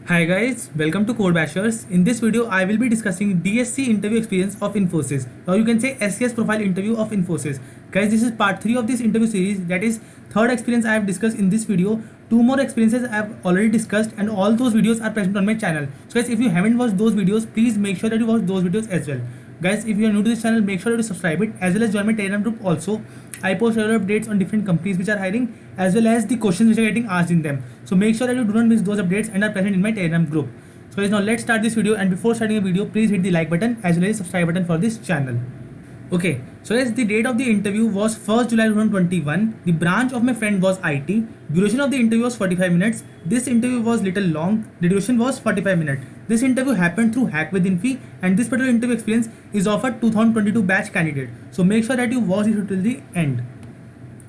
Hi guys, welcome to Code Bashers. In this video, I will be discussing DSC interview experience of Infosys, or you can say SCS profile interview of Infosys. Guys, this is part 3 of this interview series. That is third experience I have discussed in this video. Two more experiences I have already discussed, and all those videos are present on my channel. So guys, if you haven't watched those videos, please make sure that you watch those videos as well. Guys, if you are new to this channel, make sure to subscribe it as well as join my Telegram group also. I post regular updates on different companies which are hiring as well as the questions which are getting asked in them. So make sure that you do not miss those updates and are present in my Telegram group. So guys, now let's start this video, and before starting a video, please hit the like button as well as subscribe button for this channel. Okay, so yes, the date of the interview was 1st July 2021. The branch of my friend was IT. Duration of the interview was 45 minutes. This interview was little long. The duration was 45 minutes. This interview happened through Hack with Infi, and this particular interview experience is offered 2022 batch candidate. So make sure that you watch it till the end.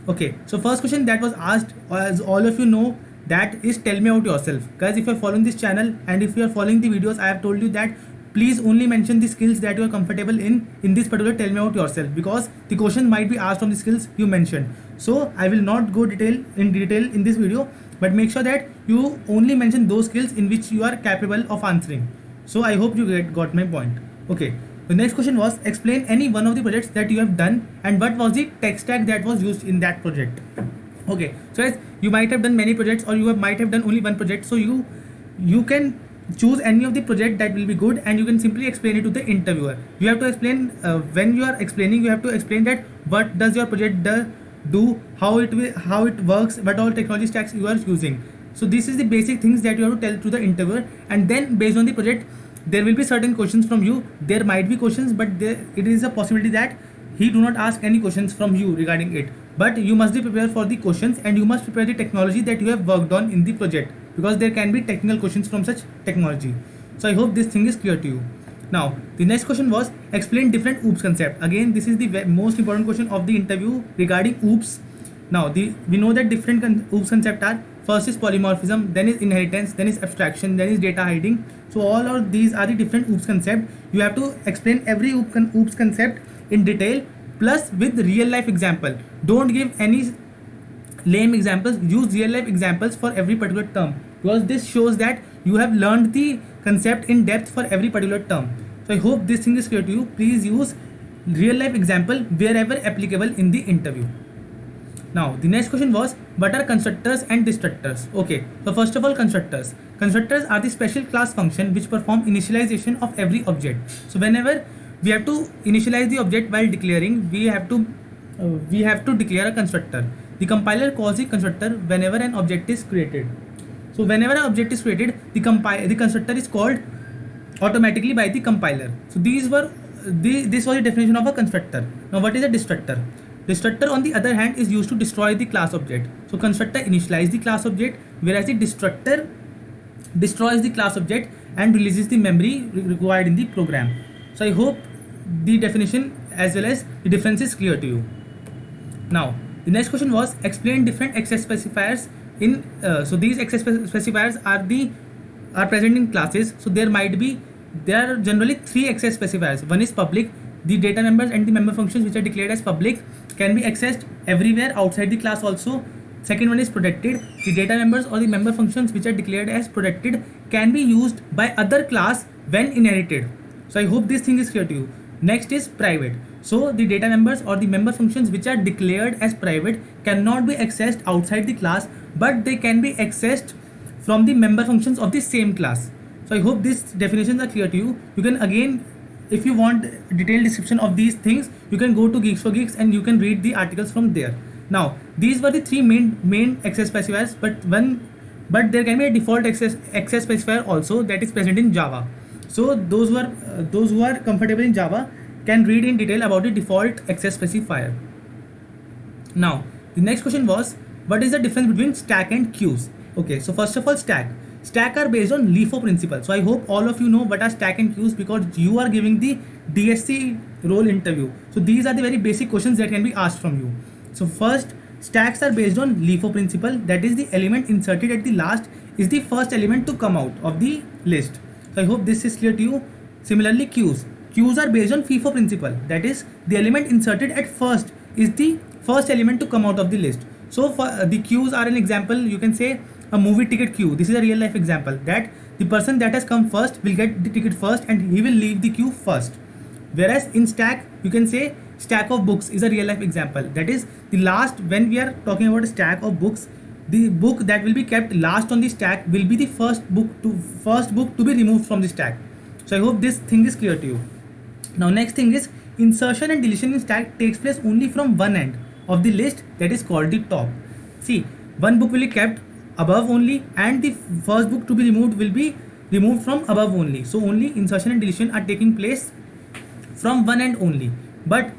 Okay, so first question that was asked, as all of you know, that is tell me about yourself. Guys, if you are following this channel and if you are following the videos, I have told you that please only mention the skills that you are comfortable in this particular tell me about yourself, because the question might be asked from the skills you mentioned. So I will not go in detail in this video, but make sure that you only mention those skills in which you are capable of answering. So I hope you got my point. Okay. The next question was explain any one of the projects that you have done and what was the tech stack that was used in that project. Okay, so guys, you might have done many projects or might have done only one project. So you can choose any of the project that will be good, and you can simply explain it to the interviewer. You have to explain when you are explaining, you have to explain that what does your project do, how it works, what all technology stacks you are using. So this is the basic things that you have to tell to the interviewer, and then based on the project there will be certain questions from you. There might be questions, but it is a possibility that he do not ask any questions from you regarding it. But you must be prepared for the questions, and you must prepare the technology that you have worked on in the project, because there can be technical questions from such technology. So I hope this thing is clear to you. Now the next question was explain different OOPS concept. Again, this is the most important question of the interview regarding OOPS. Now we know that different OOPS concept are: first is polymorphism, then is inheritance, then is abstraction, then is data hiding. So all of these are the different OOPS concept. You have to explain every OOPS concept in detail, plus with real life example. Don't give any lame examples. Use real life examples for every particular term, because this shows that you have learned the concept in depth for every particular term. So I hope this thing is clear to you. Please use real life example wherever applicable in the interview. Now the next question was what are constructors and destructors. Okay, so first of all, constructors are the special class function which perform initialization of every object. So whenever we have to initialize the object while declaring, we have to declare a constructor. The compiler calls the constructor whenever an object is created. So whenever an object is created, the constructor is called automatically by the compiler. So this was the definition of a constructor. Now what is a destructor? Destructor, on the other hand, is used to destroy the class object. So constructor initializes the class object, whereas the destructor destroys the class object and releases the memory required in the program. So I hope the definition as well as the difference is clear to you. Now the next question was explain different access specifiers in so these access specifiers are present in classes. So there are generally three access specifiers. One is public. The data members and the member functions which are declared as public can be accessed everywhere outside the class also. Second one is protected. The data members or the member functions which are declared as protected can be used by other class when inherited. So I hope this thing is clear to you. Next is private. So the data members or the member functions which are declared as private cannot be accessed outside the class, but they can be accessed from the member functions of the same class. So I hope these definitions are clear to you. You can again, if you want detailed description of these things, you can go to Geeks for Geeks and you can read the articles from there. Now these were the three main access specifiers, but there can be a default access specifier also that is present in Java. So those who are comfortable in Java can read in detail about the default access specifier. Now the next question was what is the difference between stack and queues. Okay, so first of all, stack are based on LIFO principle. So I hope all of you know what are stack and queues, because you are giving the DSC role interview. So these are the very basic questions that can be asked from you. So first, stacks are based on LIFO principle, that is the element inserted at the last is the first element to come out of the list. So I hope this is clear to you. Similarly, queues are based on FIFO principle, that is the element inserted at first is the first element to come out of the list. So for the queues are an example, you can say a movie ticket queue. This is a real life example, that the person that has come first will get the ticket first and he will leave the queue first. Whereas in stack, you can say stack of books is a real life example. That is the last, when we are talking about a stack of books, the book that will be kept last on the stack will be the first book to be removed from the stack. So I hope this thing is clear to you. Now next thing is insertion and deletion in stack takes place only from one end of the list, that is called the top. See, one book will be kept above only and the first book to be removed will be removed from above only. So only insertion and deletion are taking place from one end only. But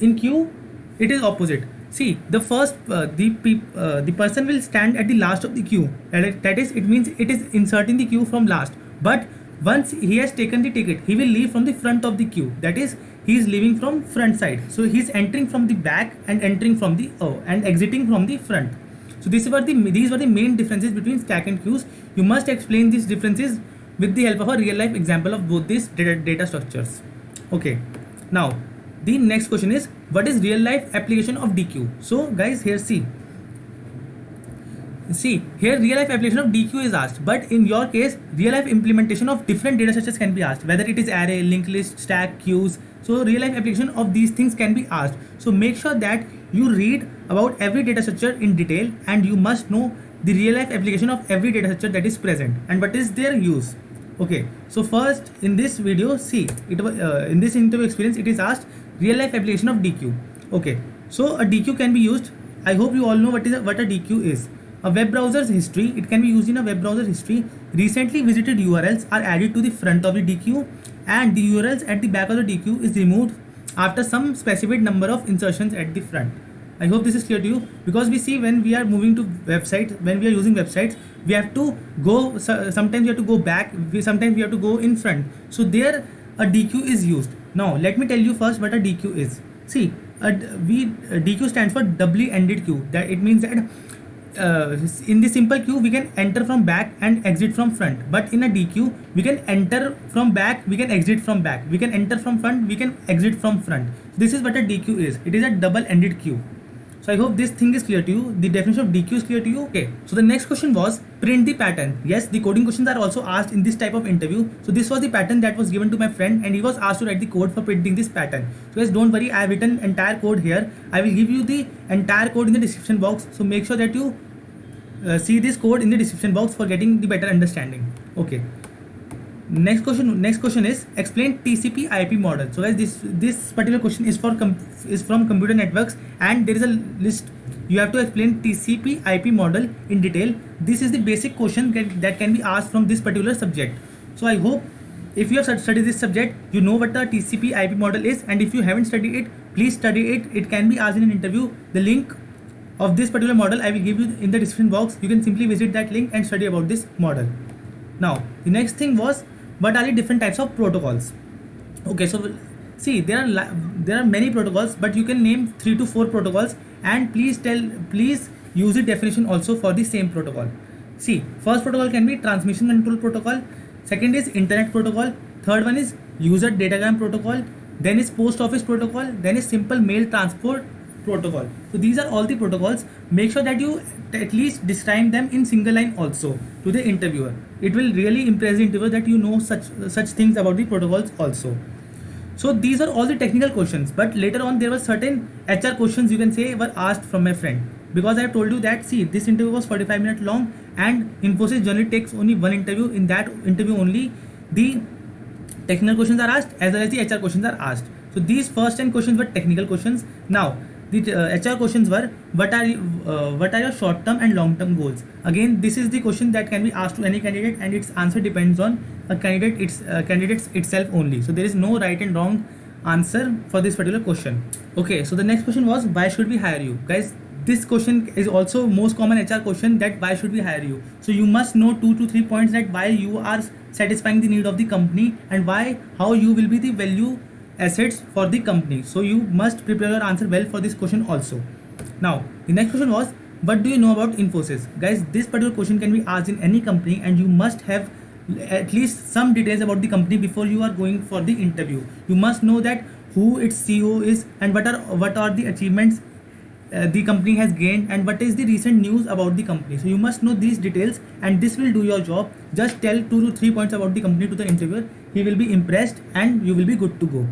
in queue it is opposite. See, the first the person will stand at the last of the queue. That is, it means it is inserting the queue from last. But once he has taken the ticket, he will leave from the front of the queue. That is, he is leaving from front side. So he is entering from the back and entering from the and exiting from the front. So these were the main differences between stack and queues. You must explain these differences with the help of a real life example of both these data structures. Okay. Now the next question is, what is real life application of DQ? So guys, here see here real life application of DQ is asked, but in your case real life implementation of different data structures can be asked, whether it is array, linked list, stack, queues. So real life application of these things can be asked. So make sure that you read about every data structure in detail and you must know the real life application of every data structure that is present and what is their use. Okay, so first in this video, see it in this interview experience it is asked real life application of DQ. Okay, so a DQ can be used. I hope you all know what a DQ is. A web browser's history. It can be used in a web browser history. Recently visited URLs are added to the front of the DQ and the URLs at the back of the DQ is removed after some specified number of insertions at the front. I hope this is clear to you, because we see when we are moving to websites, when we are using websites, we have to go, sometimes we have to go back, sometimes we have to go in front. So there a DQ is used. Now let me tell you first what a DQ is. See, DQ stands for doubly ended queue. That it means that in the simple queue we can enter from back and exit from front, but in a DQ we can enter from back, we can exit from back, we can enter from front, we can exit from front. This is what a DQ is. It is a double ended queue. So I hope this thing is clear to you. The definition of DQ is clear to you. Okay, so the next question was print the pattern. Yes, the coding questions are also asked in this type of interview. So this was the pattern that was given to my friend and he was asked to write the code for printing this pattern. So guys, don't worry, I have written entire code here. I will give you the entire code in the description box. So make sure that you see this code in the description box for getting the better understanding. Okay. Next question is explain TCP IP model. So guys, this particular question is from computer networks and there is a list. You have to explain TCP IP model in detail. This is the basic question that can be asked from this particular subject. So I hope if you have studied this subject, you know what the TCP IP model is, and if you haven't studied it, please study it. It can be asked in an interview. The link of this particular model I will give you in the description box. You can simply visit that link and study about this model. Now the next thing was, what are the different types of protocols? Okay, so see there are many protocols, but you can name 3 to 4 protocols and please use the definition also for the same protocol. See, first protocol can be transmission control protocol, second is internet protocol, third one is user datagram protocol, then is post office protocol, then is simple mail transport protocol. So these are all the protocols. Make sure that you at least describe them in single line also to the interviewer. It will really impress the interviewer that you know such things about the protocols also. So these are all the technical questions, but later on there were certain HR questions, you can say, were asked from my friend, because I have told you that see, this interview was 45 minutes long and Infosys generally takes only one interview. In that interview only the technical questions are asked as well as the HR questions are asked. So these first 10 questions were technical questions. Now the HR questions were, what are your short term and long term goals? Again, this is the question that can be asked to any candidate and its answer depends on a candidate's itself only. So there is no right and wrong answer for this particular question. Okay, so the next question was, why should we hire you? Guys, this question is also most common HR question, that why should we hire you? So you must know 2 to 3 points, that why you are satisfying the need of the company and how you will be the value assets for the company. So you must prepare your answer well for this question also. Now the next question was, what do you know about Infosys? Guys, this particular question can be asked in any company and you must have at least some details about the company before you are going for the interview. You must know that who its CEO is and what are the achievements the company has gained and what is the recent news about the company. So you must know these details and this will do your job. Just tell 2 to 3 points about the company to the interviewer. He will be impressed and you will be good to go.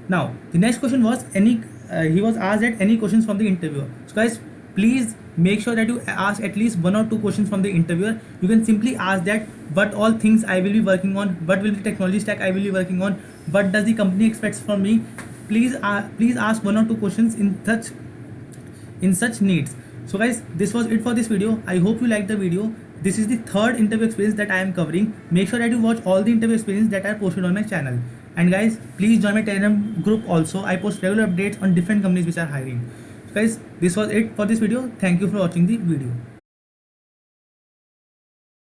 Now the next question was he was asked at any questions from the interviewer. So guys, please make sure that you ask at least 1 or 2 questions from the interviewer. You can simply ask that what all things I will be working on, what will the technology stack I will be working on, what does the company expects from me. Please ask 1 or 2 questions in such needs. So guys, this was it for this video. I hope you liked the video. This is the third interview experience that I am covering. Make sure that you watch all the interview experience that are posted on my channel. And guys, please join my Telegram group also. I post regular updates on different companies which are hiring. So guys, this was it for this video. Thank you for watching the video.